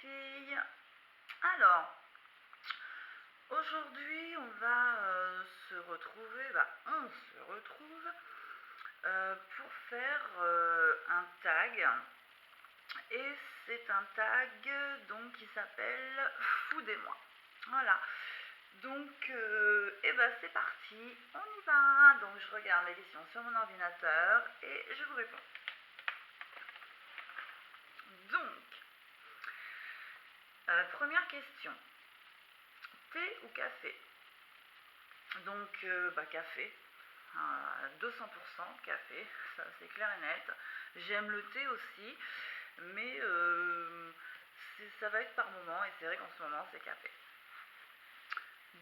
filles. Alors, aujourd'hui, on va se retrouver, on se retrouve pour faire un tag. Et c'est un tag donc qui s'appelle Foudez-moi. Voilà. Donc, c'est parti, on y va. Donc, je regarde les questions sur mon ordinateur et je vous réponds. Donc, première question. Thé ou café? Donc, café. 200% café, ça c'est clair et net. J'aime le thé aussi, mais ça va être par moment, et c'est vrai qu'en ce moment c'est café.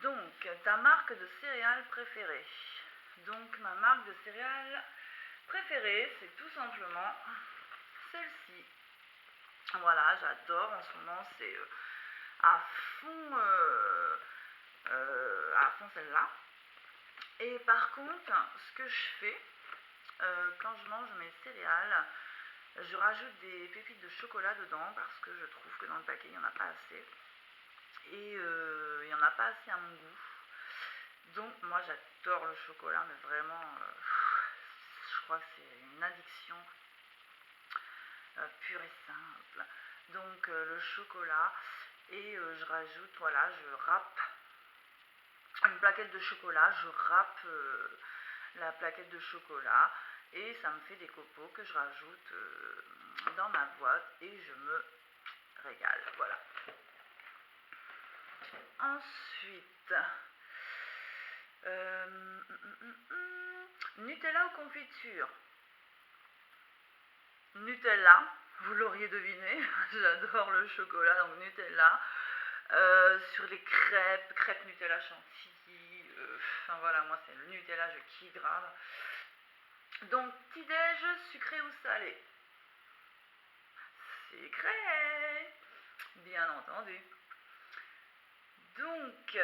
Donc, ta marque de céréales préférée? Donc, ma marque de céréales préférée, c'est tout simplement celle-ci. Voilà, j'adore, en ce moment c'est à fond celle-là. Et par contre, ce que je fais, quand je mange mes céréales, je rajoute des pépites de chocolat dedans parce que je trouve que dans le paquet, il n'y en a pas assez. Et il n'y en a pas assez à mon goût. Donc moi, j'adore le chocolat, mais vraiment, je crois que c'est une addiction pure et simple. Donc le chocolat, et je rajoute, voilà, je râpe une plaquette de chocolat, je râpe la plaquette de chocolat et ça me fait des copeaux que je rajoute dans ma boîte et je me régale. Voilà. Ensuite, Nutella ou confiture? Nutella, vous l'auriez deviné, j'adore le chocolat, donc Nutella. Sur les crêpes Nutella chantilly, voilà, moi c'est le Nutella, je kiffe grave. Donc, petit-déj, sucré ou salé? Sucré, bien entendu. Donc,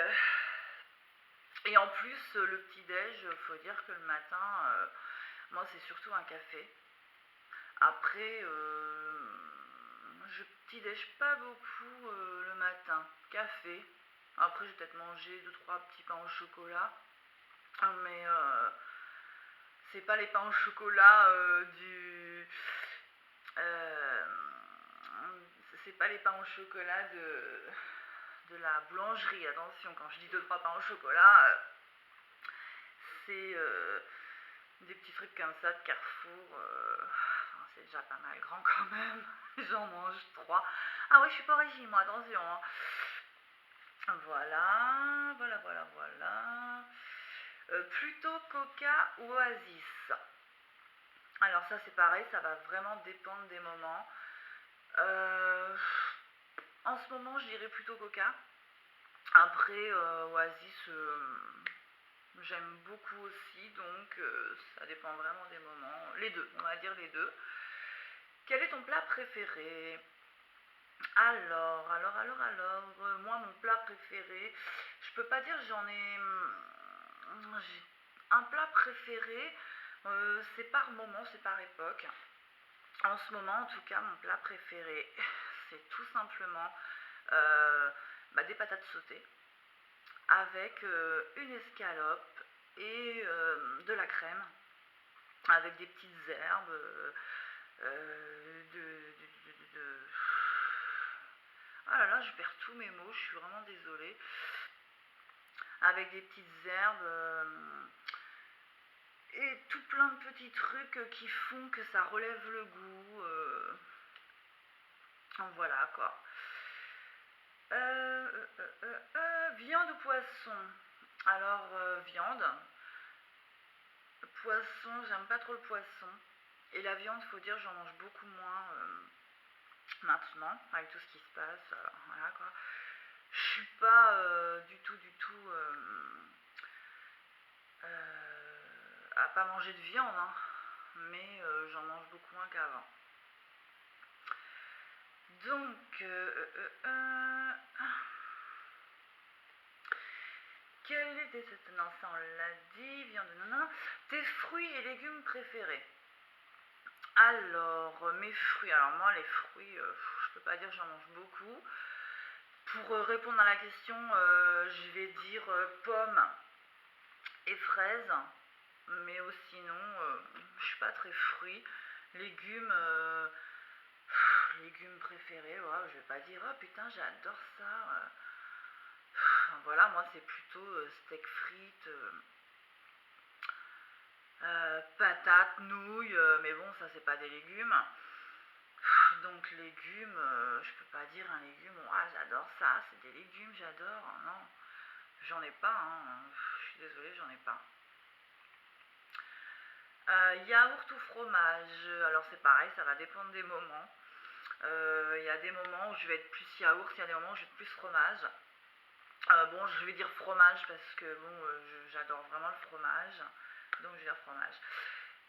et en plus, le petit-déj, faut dire que le matin, moi c'est surtout un café. Après, je petit-déj pas beaucoup le matin. Café. Après, je vais peut-être manger 2-3 petits pains au chocolat. Mais c'est pas les pains au chocolat c'est pas les pains au chocolat de la boulangerie. Attention, quand je dis 2-3 pains au chocolat, c'est des petits trucs comme ça de Carrefour. C'est déjà pas mal grand quand même. J'en mange 3. Ah ouais, je suis pas au régime, moi, attention. Hein. Voilà. Plutôt Coca ou Oasis? Alors ça c'est pareil, ça va vraiment dépendre des moments. En ce moment je dirais plutôt Coca. Après Oasis, j'aime beaucoup aussi, donc ça dépend vraiment des moments. Les deux, on va dire les deux. Quel est ton plat préféré? Alors, moi mon plat préféré, je peux pas dire j'ai un plat préféré, c'est par moment, c'est par époque. En ce moment en tout cas, mon plat préféré, c'est tout simplement des patates sautées avec une escalope et de la crème, avec des petites herbes, ah là là, je perds tous mes mots, je suis vraiment désolée. Avec des petites herbes et tout plein de petits trucs qui font que ça relève le goût. Voilà quoi. Viande ou poisson? Alors, viande. Poisson, j'aime pas trop le poisson. Et la viande, faut dire, j'en mange beaucoup moins maintenant, avec tout ce qui se passe. Voilà quoi. Je suis pas du tout à pas manger de viande, hein, mais j'en mange beaucoup moins qu'avant. Donc, quel était cette... Non, ça on l'a dit, viande, non. Tes fruits et légumes préférés? Alors, mes fruits, alors moi les fruits, je peux pas dire que j'en mange beaucoup. Pour répondre à la question, je vais dire pommes et fraises, mais sinon, je suis pas très fruits. Légumes, légumes préférés, ouais, je vais pas dire, oh putain, j'adore ça. Voilà, moi c'est plutôt steak frites, patates, nouilles, mais bon, ça c'est pas des légumes. Donc légumes, je peux pas dire un légume, ah j'adore ça, c'est des légumes, j'adore, non, j'en ai pas, hein. Je suis désolée, j'en ai pas. Yaourt ou fromage, alors c'est pareil, ça va dépendre des moments. Il y a des moments où je vais être plus yaourt, il y a des moments où je vais être plus fromage. Bon, je vais dire fromage parce que bon, j'adore vraiment le fromage, donc je vais dire fromage.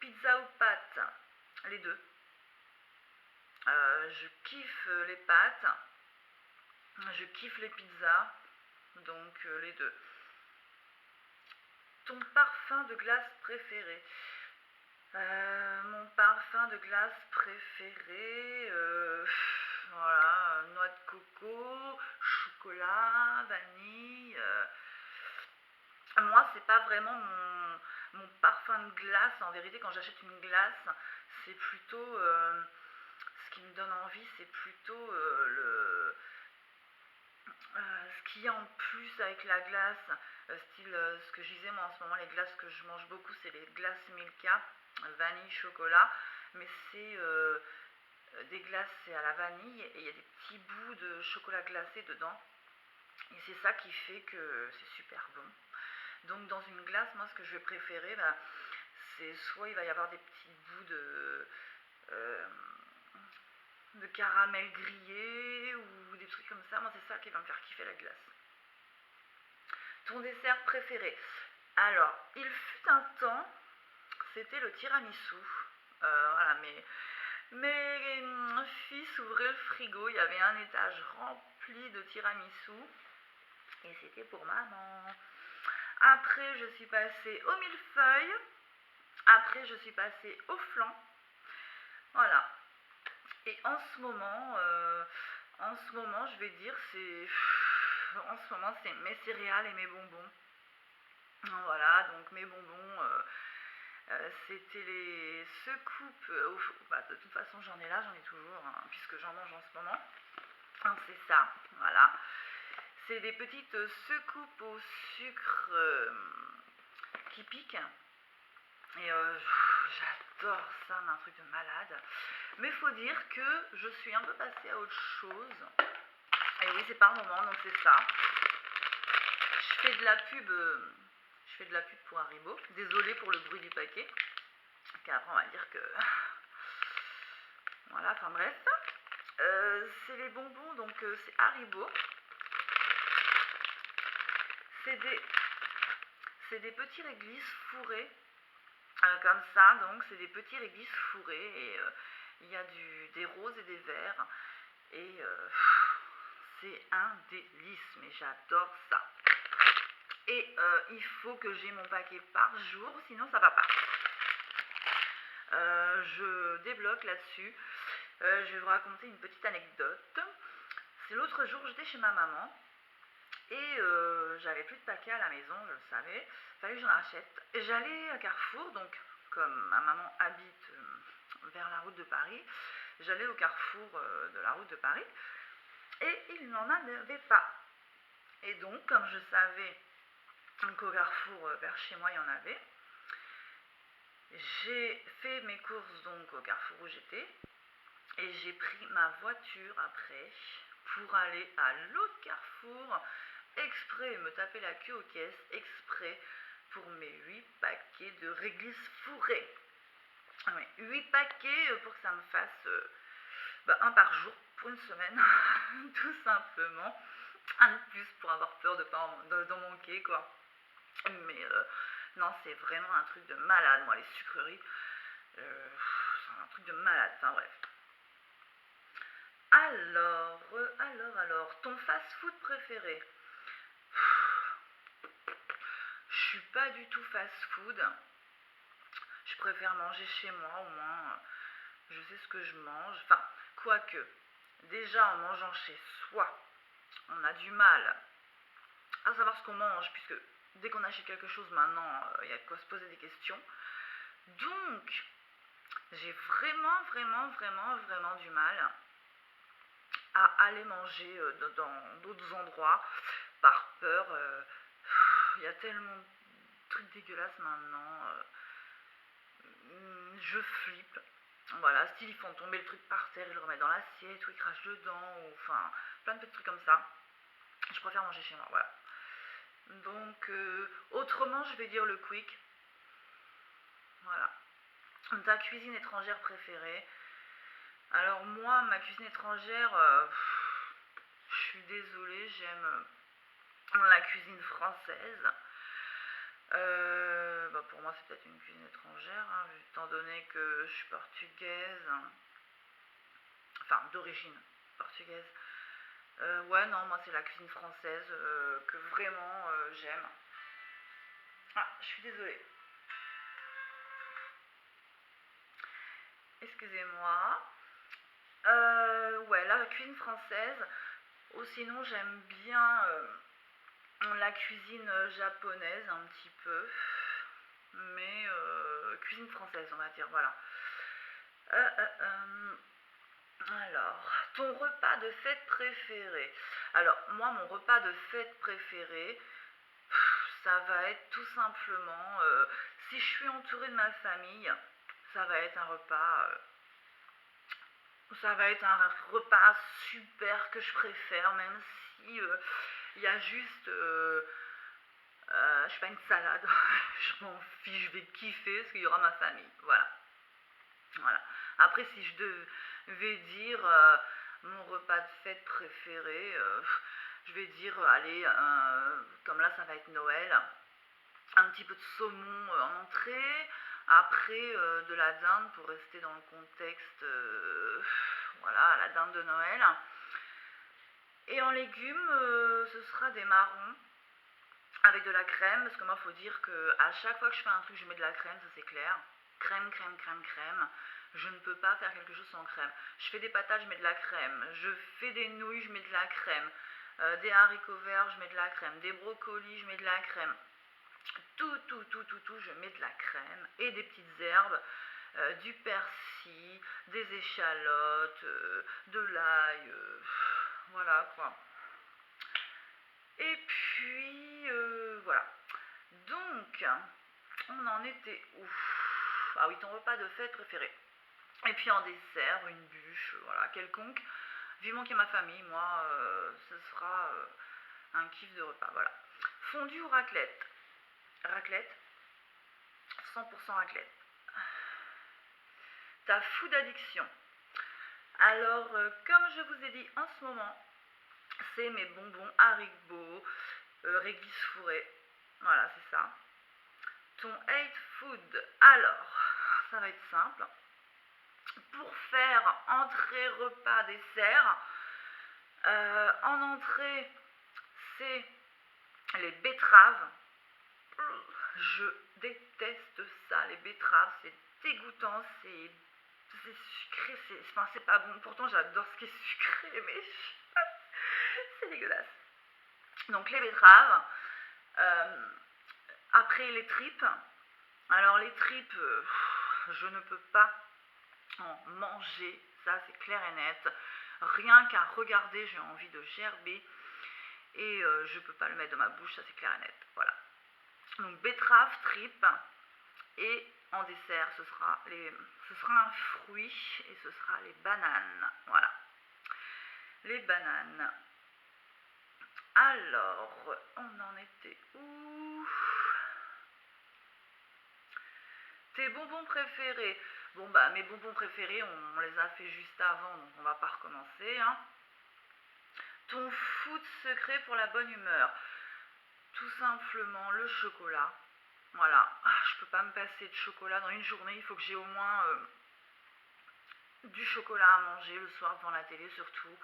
Pizza ou pâtes, les deux. Je kiffe les pâtes, je kiffe les pizzas, donc les deux. Ton parfum de glace préféré? Mon parfum de glace préféré, voilà, noix de coco, chocolat, vanille. Moi, c'est pas vraiment mon parfum de glace. En vérité, quand j'achète une glace, c'est plutôt ce qui me donne envie, c'est plutôt ce qu'il y a en plus avec la glace. Style, ce que je disais, moi en ce moment, les glaces que je mange beaucoup, c'est les glaces Milka, vanille, chocolat. Mais c'est des glaces, c'est à la vanille et il y a des petits bouts de chocolat glacé dedans. Et c'est ça qui fait que c'est super bon. Donc dans une glace, moi ce que je vais préférer, c'est soit il va y avoir des petits bouts euh, de caramel grillé ou des trucs comme ça. Moi c'est ça qui va me faire kiffer la glace. Ton dessert préféré? Alors, il fut un temps, c'était le tiramisu. Voilà, mes fils ouvraient le frigo, il y avait un étage rempli de tiramisu et c'était pour maman. Après, je suis passée au millefeuille. Après, je suis passée au flan. Voilà. Et en ce moment, je vais dire, en ce moment, c'est mes céréales et mes bonbons. Voilà, donc mes bonbons, c'était les secoupes. De toute façon, j'en ai là, j'en ai toujours, hein, puisque j'en mange en ce moment. Hein, c'est ça, voilà. C'est des petites secoupes au sucre qui piquent. Et j'adore ça, mais un truc de malade. Mais faut dire que je suis un peu passée à autre chose. Et oui, c'est par moment, donc c'est ça. Je fais de la pub. Je fais de la pub pour Haribo. Désolée pour le bruit du paquet. Car après, on va dire que. Voilà, enfin bref. C'est les bonbons, donc c'est Haribo. C'est des petits réglisses fourrés. Comme ça, donc c'est des petits réglisses fourrés. Et il y a des roses et des verts. Et c'est un délice, mais j'adore ça. Et il faut que j'ai mon paquet par jour, sinon ça va pas. Je débloque là-dessus. Je vais vous raconter une petite anecdote. C'est l'autre jour, j'étais chez ma maman et j'avais plus de paquets à la maison, je le savais. Fallait que j'en achète. Et j'allais à Carrefour, donc comme ma maman habite vers la route de Paris, j'allais au Carrefour de la route de Paris et il n'en avait pas. Et donc, comme je savais qu'au Carrefour vers chez moi il y en avait, j'ai fait mes courses donc au Carrefour où j'étais et j'ai pris ma voiture après pour aller à l'autre Carrefour exprès me taper la queue aux caisses exprès pour mes 8 paquets de réglisse fourrée. Ouais, 8 paquets pour que ça me fasse un par jour pour une semaine tout simplement. Un de plus pour avoir peur de pas d'en manquer quoi. Mais non, c'est vraiment un truc de malade. Moi les sucreries, c'est un truc de malade, enfin bref. Alors, ton fast-food préféré? Je suis pas du tout fast-food. Je préfère manger chez moi, au moins je sais ce que je mange. Enfin, quoique, déjà en mangeant chez soi, on a du mal à savoir ce qu'on mange, puisque dès qu'on achète quelque chose maintenant, il y a de quoi se poser des questions. Donc, j'ai vraiment du mal à aller manger dans d'autres endroits par peur. Il y a tellement de trucs dégueulasses maintenant. Je flippe. Voilà, style ils font tomber le truc par terre, ils le remettent dans l'assiette ou ils crachent dedans, ou enfin plein de petits trucs comme ça. Je préfère manger chez moi, voilà. Donc autrement je vais dire le quick. Voilà. Ta cuisine étrangère préférée. Alors moi, ma cuisine étrangère, je suis désolée, j'aime la cuisine française. Pour moi c'est peut-être une cuisine étrangère, hein, étant donné que je suis portugaise, enfin d'origine portugaise. Ouais non, moi c'est la cuisine française que vraiment j'aime. Ah, je suis désolée. Excusez-moi. Ouais, la cuisine française. Ou sinon j'aime bien la cuisine japonaise un petit peu. Mais cuisine française on va dire, voilà. Alors, ton repas de fête préféré. Alors, moi, mon repas de fête préféré, ça va être tout simplement, si je suis entourée de ma famille, ça va être un repas, super que je préfère, même si il y a juste, je sais pas, une salade. Je m'en fiche, je vais kiffer parce qu'il y aura ma famille. Voilà. Voilà. Après, si je devais dire mon repas de fête préféré, je vais dire, allez, comme là ça va être Noël, un petit peu de saumon en entrée, après de la dinde pour rester dans le contexte, voilà, la dinde de Noël. Et en légumes, ce sera des marrons avec de la crème, parce que moi, il faut dire qu'à chaque fois que je fais un truc, je mets de la crème, ça c'est clair. Crème, crème, crème, crème. Je ne peux pas faire quelque chose sans crème. Je fais des patates, je mets de la crème. Je fais des nouilles, je mets de la crème. Des haricots verts, je mets de la crème. Des brocolis, je mets de la crème. Tout, je mets de la crème. Et des petites herbes, du persil, des échalotes, de l'ail, voilà quoi. Et puis, voilà. Donc, on en était où? Ah oui, ton repas de fête préféré. Et puis en dessert, une bûche, voilà, quelconque. Vivement qu'il y ait ma famille, moi, ce sera un kiff de repas, voilà. Fondue ou raclette? Raclette, 100% raclette. Ta food addiction. Alors, comme je vous ai dit en ce moment, c'est mes bonbons Haribo, réglisse fourrée. Voilà, c'est ça. Ton hate food. Alors, ça va être simple. Pour faire entrée, repas, dessert, en entrée, c'est les betteraves. Je déteste ça, les betteraves, c'est dégoûtant, c'est sucré, c'est pas bon. Pourtant, j'adore ce qui est sucré, mais c'est dégueulasse. Donc, les betteraves. Après, les tripes. Alors, les tripes, je ne peux pas en manger, ça c'est clair et net. Rien qu'à regarder, j'ai envie de gerber. Et je peux pas le mettre dans ma bouche, ça c'est clair et net. Voilà. Donc betterave, tripes. Et en dessert, ce sera un fruit et ce sera les bananes. Voilà. Les bananes. Alors, on en était où? Tes bonbons préférés. Bon bah mes bonbons préférés, on les a fait juste avant, donc on va pas recommencer. Hein. Ton food secret pour la bonne humeur. Tout simplement le chocolat. Voilà, je peux pas me passer de chocolat dans une journée, il faut que j'ai au moins du chocolat à manger le soir devant la télé surtout.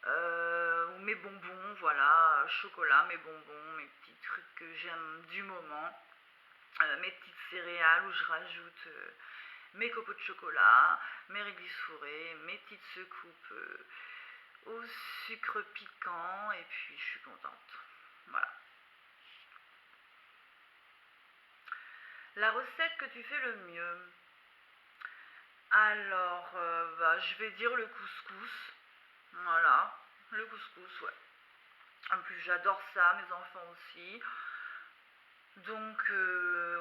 Ou mes bonbons, voilà, chocolat, mes bonbons, mes petits trucs que j'aime du moment. Mes petites céréales où je rajoute mes copeaux de chocolat, mes réglisses fourrées, mes petites secoupes au sucre piquant, et puis je suis contente. Voilà. La recette que tu fais le mieux. Alors, je vais dire le couscous. Voilà, le couscous, ouais. En plus, j'adore ça, mes enfants aussi. Donc,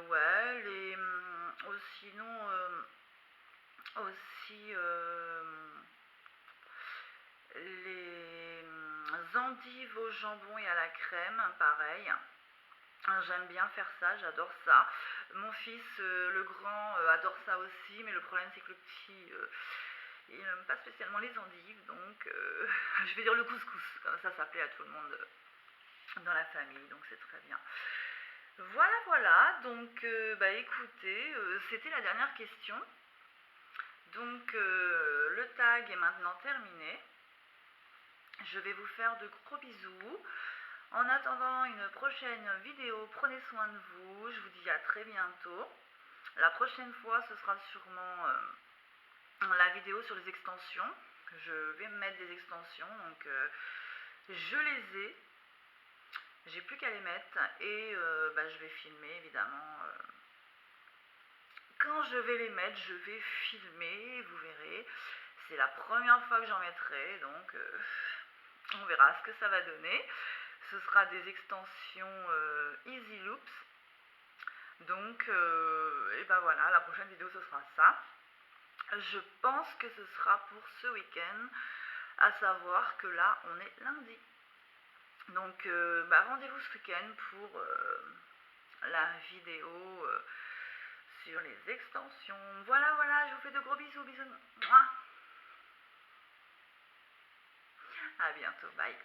ouais, sinon, aussi, les endives au jambon et à la crème, pareil. J'aime bien faire ça, j'adore ça. Mon fils, le grand, adore ça aussi, mais le problème c'est que le petit, il n'aime pas spécialement les endives, donc je vais dire le couscous, comme ça plaît à tout le monde dans la famille, donc c'est très bien. Voilà, voilà, donc écoutez, c'était la dernière question. Donc le tag est maintenant terminé. Je vais vous faire de gros bisous. En attendant une prochaine vidéo, prenez soin de vous. Je vous dis à très bientôt. La prochaine fois, ce sera sûrement la vidéo sur les extensions. Je vais mettre des extensions, donc je les ai. J'ai plus qu'à les mettre et je vais filmer évidemment. Quand je vais les mettre, je vais filmer, vous verrez. C'est la première fois que j'en mettrai, donc on verra ce que ça va donner. Ce sera des extensions Easy Loops. Donc, et ben voilà, la prochaine vidéo ce sera ça. Je pense que ce sera pour ce week-end, à savoir que là on est lundi. Donc rendez-vous ce week-end pour la vidéo sur les extensions. Voilà, voilà, je vous fais de gros bisous, bisous. Mouah. À bientôt, bye.